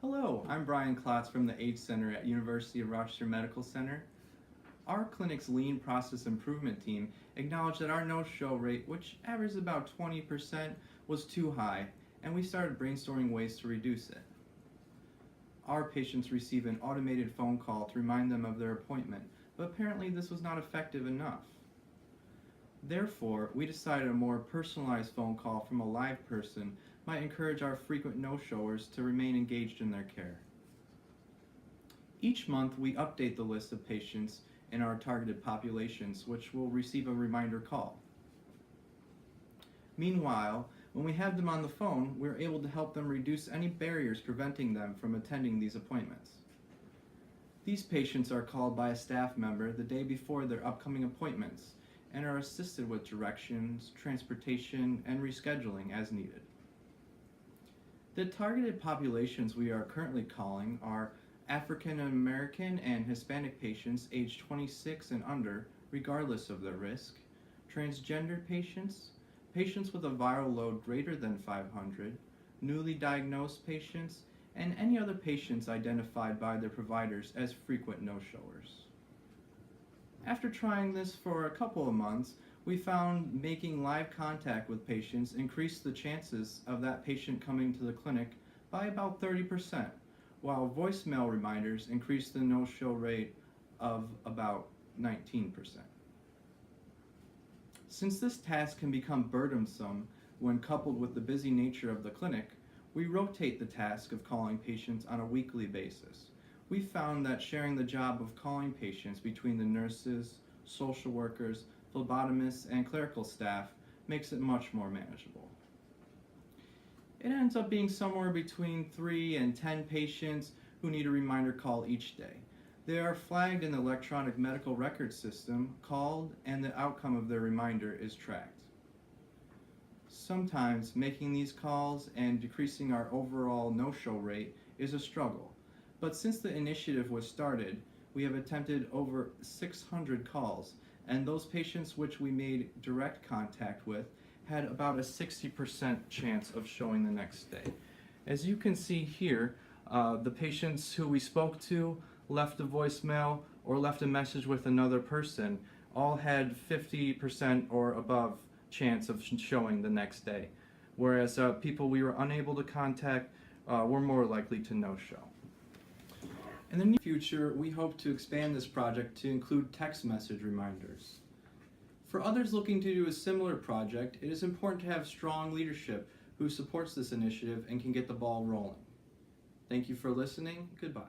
Hello, I'm Bryan Klotz from the AIDS Center at University of Rochester Medical Center. Our clinic's lean process improvement team acknowledged that our no-show rate, which averages about 20%, was too high, and we started brainstorming ways to reduce it. Our patients receive an automated phone call to remind them of their appointment, but apparently this was not effective enough. Therefore, we decided a more personalized phone call from a live person might encourage our frequent no-showers to remain engaged in their care. Each month, we update the list of patients in our targeted populations, which will receive a reminder call. Meanwhile, when we have them on the phone, we're able to help them reduce any barriers preventing them from attending these appointments. These patients are called by a staff member the day before their upcoming appointments and are assisted with directions, transportation, and rescheduling as needed. The targeted populations we are currently calling are African American and Hispanic patients aged 26 and under, regardless of their risk, transgender patients, patients with a viral load greater than 500, newly diagnosed patients, and any other patients identified by their providers as frequent no-showers. After trying this for a couple of months, we found making live contact with patients increased the chances of that patient coming to the clinic by about 30%, while voicemail reminders increased the no-show rate of about 19%. Since this task can become burdensome when coupled with the busy nature of the clinic, we rotate the task of calling patients on a weekly basis. We found that sharing the job of calling patients between the nurses, social workers, phlebotomists, and clerical staff makes it much more manageable. It ends up being somewhere between 3 and 10 patients who need a reminder call each day. They are flagged in the electronic medical record system, called, and the outcome of their reminder is tracked. Sometimes making these calls and decreasing our overall no-show rate is a struggle, but since the initiative was started, we have attempted over 600 calls, and those patients which we made direct contact with had about a 60% chance of showing the next day. As you can see here, the patients who we spoke to, left a voicemail, or left a message with another person all had 50% or above chance of showing the next day, whereas people we were unable to contact were more likely to no-show. In the near future, we hope to expand this project to include text message reminders. For others looking to do a similar project, it is important to have strong leadership who supports this initiative and can get the ball rolling. Thank you for listening. Goodbye.